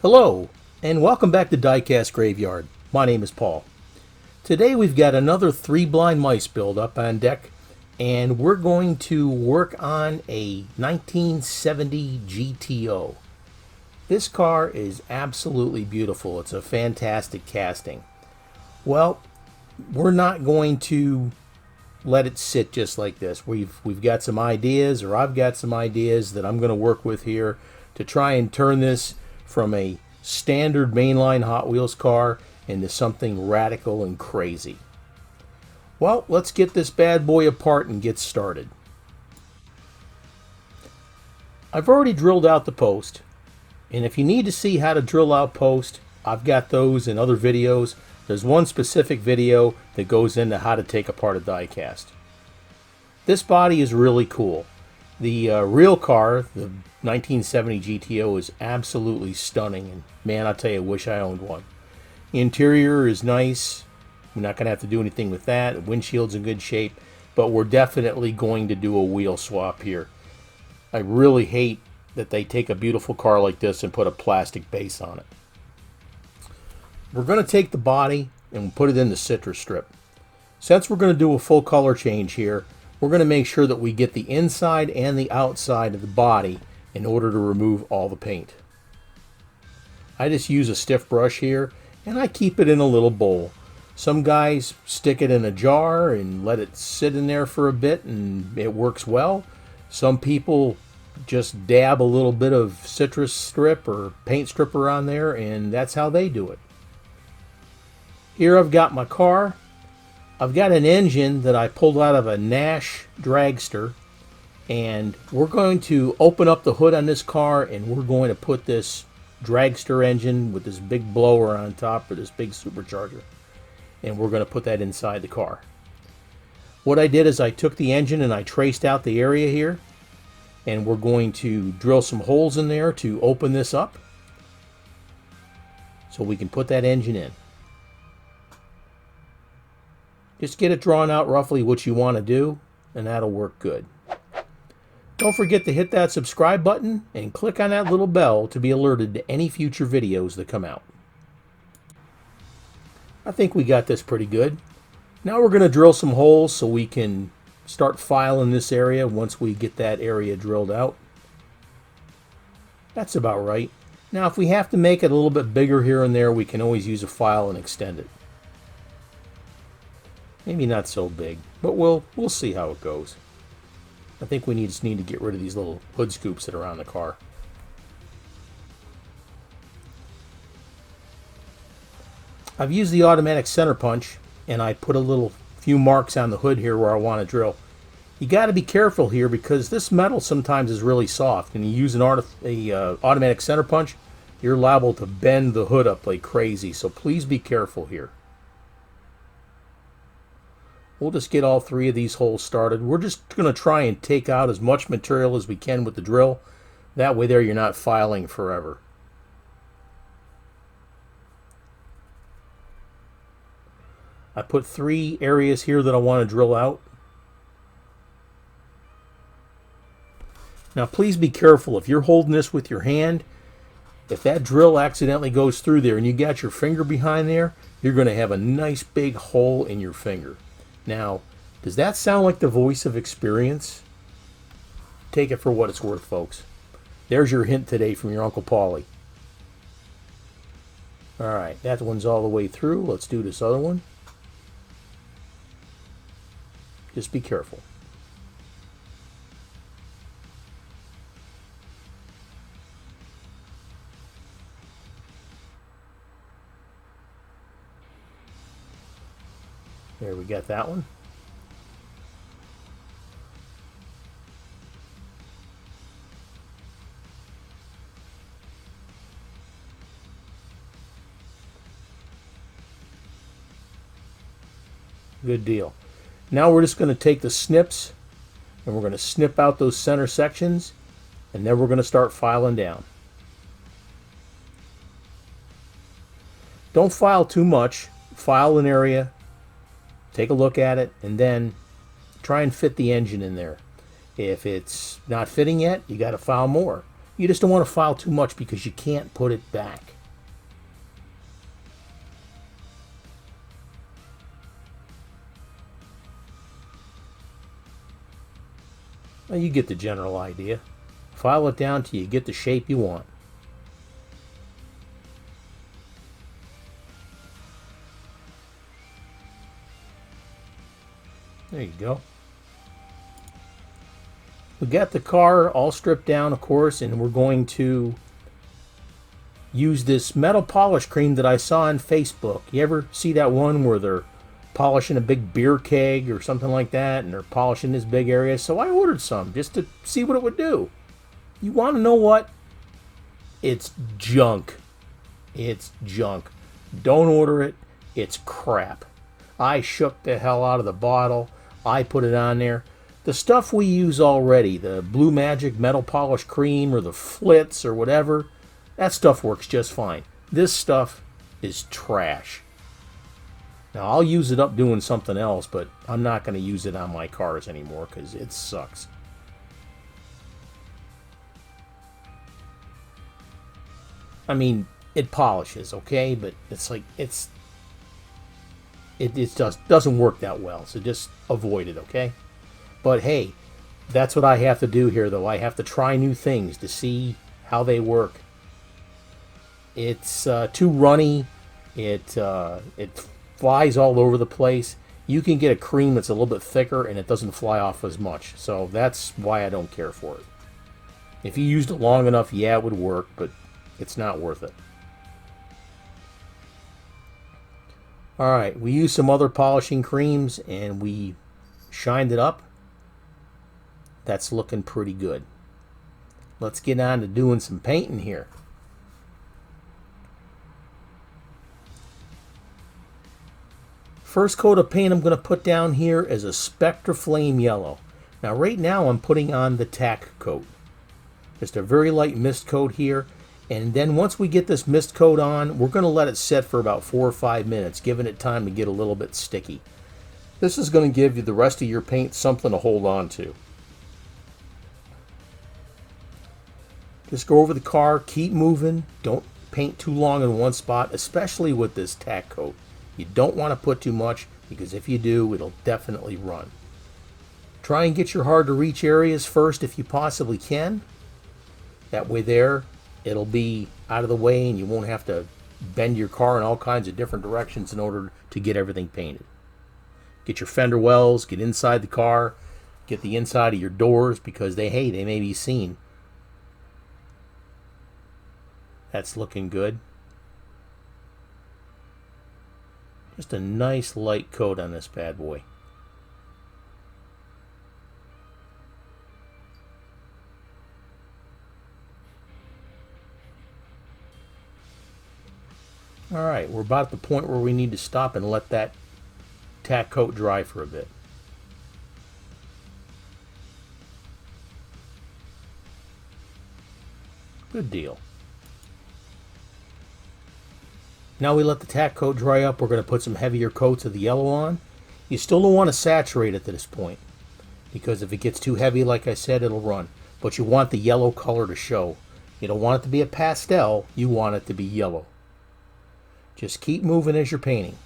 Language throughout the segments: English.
Hello, and welcome back to Diecast Graveyard. My name is Paul. Today we've got another 3 blind mice build up on deck, and we're going to work on a 1970 GTO. This car is absolutely beautiful. It's a fantastic casting. Well, we're not going to let it sit just like this. We've got some ideas, or I've got some ideas that I'm going to work with here to try and turn this from a standard mainline Hot Wheels car into something radical and crazy. Well, let's get this bad boy apart and get started. I've already drilled out the post, and if you need to see how to drill out post, I've got those in other videos. There's one specific video that goes into how to take apart a die-cast. This body is really cool. The real car, the 1970 GTO, is absolutely stunning, and man, I tell you, I wish I owned one. The interior is nice. We're not going to have to do anything with that. The windshield's in good shape, but we're definitely going to do a wheel swap here. I really hate that they take a beautiful car like this and put a plastic base on it. We're going to take the body and put it in the citrus strip. Since we're going to do a full color change here, we're going to make sure that we get the inside and the outside of the body in order to remove all the paint. I just use a stiff brush here, and I keep it in a little bowl. Some guys stick it in a jar and let it sit in there for a bit, and it works well. Some people just dab a little bit of citrus strip or paint stripper on there, and that's how they do it. Here I've got my car. I've got an engine that I pulled out of a Nash dragster, and we're going to open up the hood on this car, and we're going to put this dragster engine with this big blower on top, or this big supercharger, and we're going to put that inside the car. What I did is I took the engine and I traced out the area here, and we're going to drill some holes in there to open this up so we can put that engine in. Just get it drawn out roughly what you want to do, and that'll work good. Don't forget to hit that subscribe button and click on that little bell to be alerted to any future videos that come out. I think we got this pretty good. Now we're going to drill some holes so we can start filing this area once we get that area drilled out. That's about right. Now if we have to make it a little bit bigger here and there, we can always use a file and extend it. Maybe not so big, but we'll see how it goes. I think we just need to get rid of these little hood scoops that are on the car. I've used the automatic center punch, and I put a few marks on the hood here where I want to drill. You got to be careful here because this metal sometimes is really soft, and you use an automatic center punch, you're liable to bend the hood up like crazy, so please be careful here. We'll just get all 3 of these holes started. We're just going to try and take out as much material as we can with the drill. That way there you're not filing forever. I put 3 areas here that I want to drill out. Now please be careful. If you're holding this with your hand, if that drill accidentally goes through there and you got your finger behind there, you're going to have a nice big hole in your finger. Now, does that sound like the voice of experience? Take it for what it's worth, folks. There's your hint today from your Uncle Paulie. Alright, that one's all the way through. Let's do this other one. Just be careful. There, we got that one. Good deal. Now we're just going to take the snips and we're going to snip out those center sections, and then we're going to start filing down. Don't file too much. File an area, take a look at it, and then try and fit the engine in there. If it's not fitting yet, you got to file more. You just don't want to file too much because you can't put it back. Well, you get the general idea. File it down till you get the shape you want. There you go. We got the car all stripped down, of course, and we're going to use this metal polish cream that I saw on Facebook. You ever see that one where they're polishing a big beer keg or something like that, and they're polishing this big area? So I ordered some just to see what it would do. You want to know what? It's junk. It's junk. Don't order it. It's crap. I shook the hell out of the bottle. I put it on there. The stuff we use already, the Blue Magic metal polish cream or the Flitz or whatever, that stuff works just fine. This stuff is trash. Now, I'll use it up doing something else, but I'm not going to use it on my cars anymore because it sucks. I mean, it polishes, okay? But it's like, it just doesn't work that well, so just avoid it, okay? But hey, that's what I have to do here, though. I have to try new things to see how they work. It's too runny. It flies all over the place. You can get a cream that's a little bit thicker and it doesn't fly off as much. So that's why I don't care for it. If you used it long enough, yeah, it would work, but it's not worth it. Alright, we used some other polishing creams and we shined it up. That's looking pretty good. Let's get on to doing some painting here. First coat of paint I'm going to put down here is a Spectra Flame Yellow. Now right now I'm putting on the tack coat. Just a very light mist coat here. And then once we get this mist coat on, we're going to let it set for about 4 or 5 minutes, giving it time to get a little bit sticky. This is going to give you the rest of your paint something to hold on to. Just go over the car, keep moving. Don't paint too long in one spot, especially with this tack coat. You don't want to put too much, because if you do, it'll definitely run. Try and get your hard to reach areas first if you possibly can. That way there, it'll be out of the way and you won't have to bend your car in all kinds of different directions in order to get everything painted. Get your fender wells, get inside the car, get the inside of your doors, because they may be seen. That's looking good. Just a nice light coat on this bad boy. Alright, we're about at the point where we need to stop and let that tack coat dry for a bit. Good deal. Now we let the tack coat dry up. We're going to put some heavier coats of the yellow on. You still don't want to saturate it to this point, because if it gets too heavy, like I said, it'll run. But you want the yellow color to show. You don't want it to be a pastel. You want it to be yellow. Just keep moving as you're painting.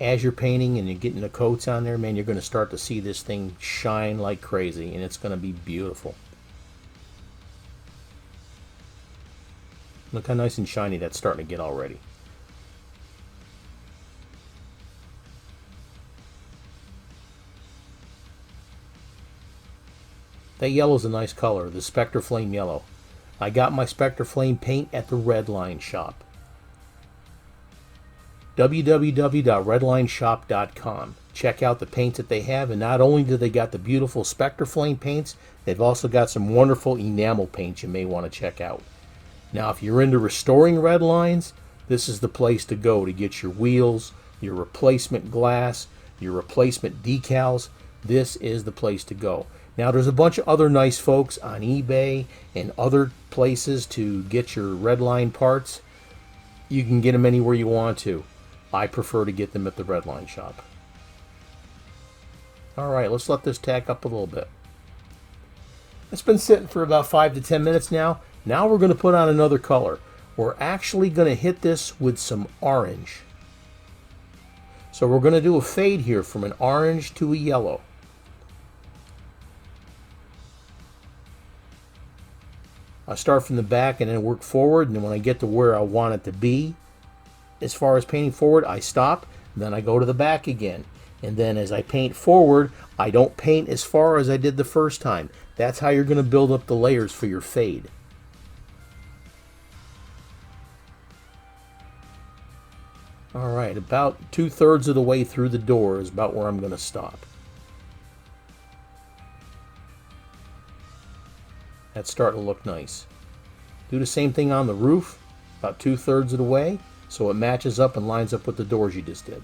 As you're painting and you're getting the coats on there, man, you're going to start to see this thing shine like crazy, and it's going to be beautiful. Look how nice and shiny that's starting to get already. That yellow's a nice color, the Spectra Flame Yellow. I got my Spectra Flame paint at the Redline shop. www.redlineshop.com. Check out the paints that they have, and not only do they got the beautiful Spectra Flame paints, they've also got some wonderful enamel paints you may want to check out. Now, if you're into restoring red lines, this is the place to go to get your wheels, your replacement glass, your replacement decals. This is the place to go. Now, there's a bunch of other nice folks on eBay and other places to get your red line parts. You can get them anywhere you want to. I prefer to get them at the Redline shop. Alright, let's let this tack up a little bit. It's been sitting for about 5 to 10 minutes now. Now we're going to put on another color. We're actually going to hit this with some orange. So we're going to do a fade here from an orange to a yellow. I start from the back and then work forward, and then when I get to where I want it to be, as far as painting forward, I stop, then I go to the back again. And then as I paint forward, I don't paint as far as I did the first time. That's how you're going to build up the layers for your fade. Alright, about 2/3 of the way through the door is about where I'm going to stop. That's starting to look nice. Do the same thing on the roof, about 2/3 of the way, so it matches up and lines up with the doors you just did.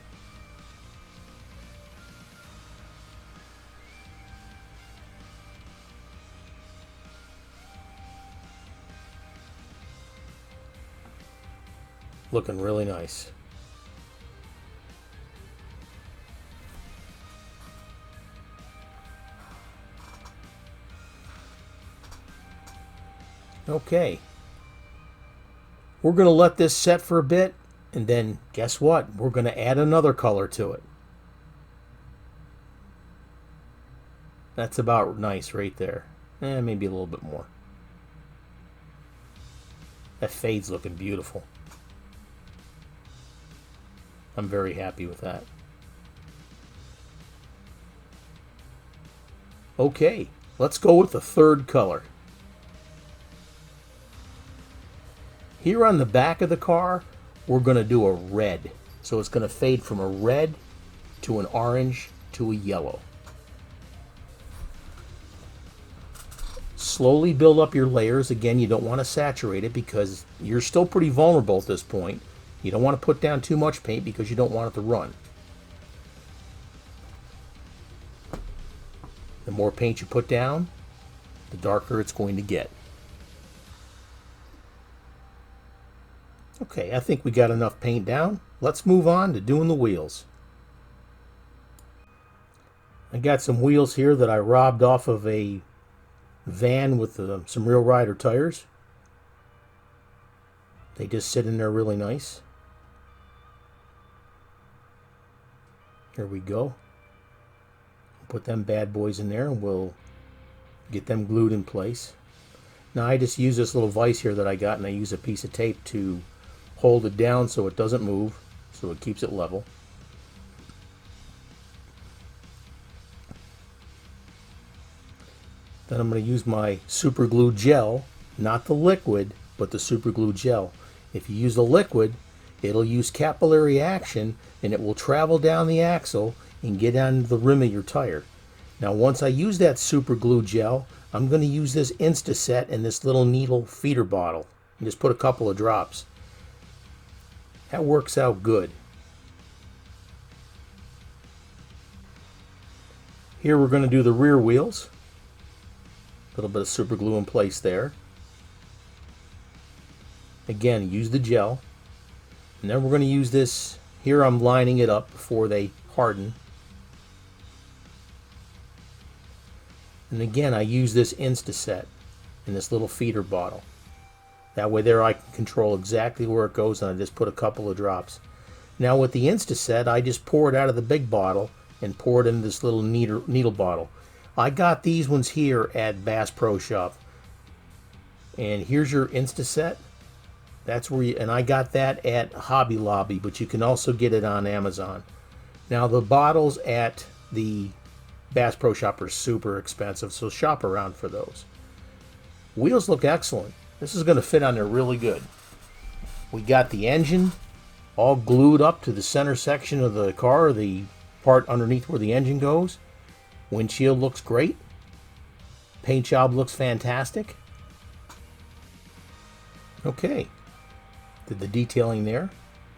Looking really nice. Okay, we're going to let this set for a bit, and then guess what? We're going to add another color to it. That's about nice right there. Maybe a little bit more. That fade's looking beautiful. I'm very happy with that. Okay, let's go with the third color. Here on the back of the car, we're going to do a red. So it's going to fade from a red to an orange to a yellow. Slowly build up your layers. Again, you don't want to saturate it because you're still pretty vulnerable at this point. You don't want to put down too much paint because you don't want it to run. The more paint you put down, the darker it's going to get. Okay, I think we got enough paint down. Let's move on to doing the wheels. I got some wheels here that I robbed off of a van with some Real Rider tires. They just sit in there really nice. Here we go. Put them bad boys in there and we'll get them glued in place. Now I just use this little vise here that I got, and I use a piece of tape to hold it down so it doesn't move, so it keeps it level. Then I'm going to use my super glue gel, not the liquid, but the super glue gel. If you use the liquid, it'll use capillary action and it will travel down the axle and get on the rim of your tire. Now once I use that super glue gel, I'm going to use this Instaset in this little needle feeder bottle and just put a couple of drops. That works out good. Here we're going to do the rear wheels. A little bit of super glue in place there. Again, use the gel. And then we're going to use this. Here I'm lining it up before they harden. And again, I use this Instaset in this little feeder bottle. That way there I can control exactly where it goes, and I just put a couple of drops. Now with the Instaset, I just pour it out of the big bottle and pour it into this little needle bottle. I got these ones here at Bass Pro Shop. And here's your Instaset. That's where and I got that at Hobby Lobby, but you can also get it on Amazon. Now the bottles at the Bass Pro Shop are super expensive, so shop around for those. Wheels look excellent. This is going to fit on there really good. We got the engine all glued up to the center section of the car, the part underneath where the engine goes. Windshield looks great. Paint job looks fantastic. Okay. Did the detailing there.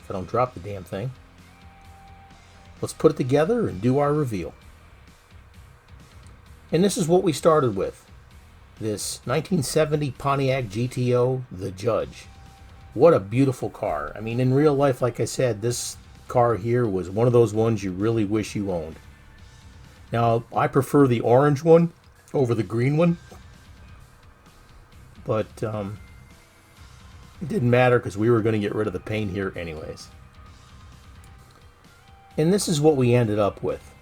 If I don't drop the damn thing. Let's put it together and do our reveal. And this is what we started with. This 1970 Pontiac GTO, the Judge. What a beautiful car. I mean, in real life, like I said, this car here was one of those ones you really wish you owned. Now, I prefer the orange one over the green one. But it didn't matter because we were going to get rid of the paint here anyways. And this is what we ended up with.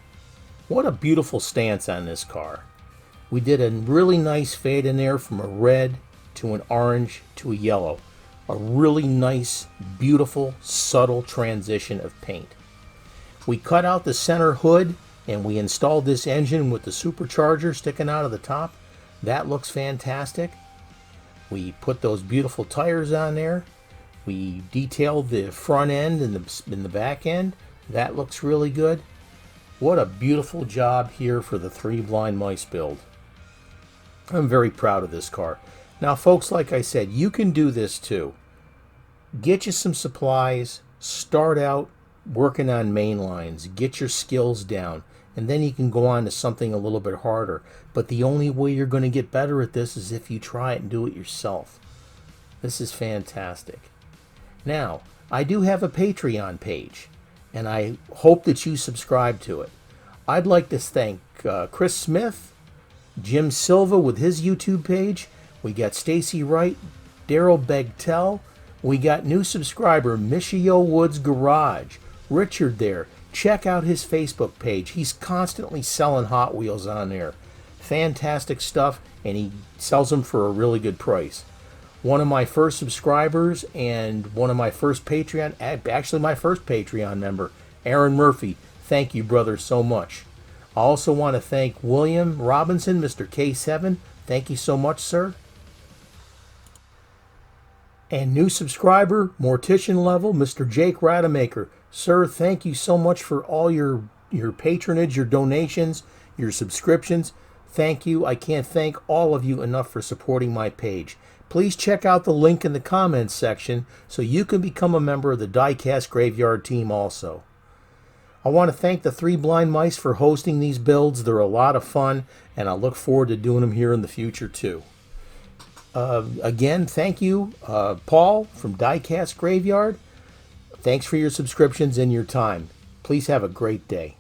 What a beautiful stance on this car. We did a really nice fade in there from a red to an orange to a yellow. A really nice, beautiful, subtle transition of paint. We cut out the center hood and we installed this engine with the supercharger sticking out of the top. That looks fantastic. We put those beautiful tires on there. We detailed the front end and the back end. That looks really good. What a beautiful job here for the 3 Blind Mice build. I'm very proud of this car. Now folks, like I said, you can do this too. Get you some supplies, start out working on main lines, get your skills down, and then you can go on to something a little bit harder. But the only way you're going to get better at this is if you try it and do it yourself. This is fantastic. Now, I do have a Patreon page, and I hope that you subscribe to it. I'd like to thank Chris Smith, Jim Silva with his YouTube page. We got Stacy Wright, Daryl Begtel. We got new subscriber Michio Woods Garage. Richard there. Check out his Facebook page. He's constantly selling Hot Wheels on there. Fantastic stuff, and he sells them for a really good price. One of my first subscribers and one of my first Patreon, actually my first Patreon member, Aaron Murphy. Thank you, brother, so much. I also want to thank William Robinson, Mr. K7. Thank you so much, sir. And new subscriber, Mortician level, Mr. Jake Rademacher. Sir, thank you so much for all your patronage, your donations, your subscriptions. Thank you. I can't thank all of you enough for supporting my page. Please check out the link in the comments section so you can become a member of the Diecast Graveyard team also. I want to thank the 3 Blind Mice for hosting these builds. They're a lot of fun, and I look forward to doing them here in the future too. Again, thank you, Paul from Diecast Graveyard. Thanks for your subscriptions and your time. Please have a great day.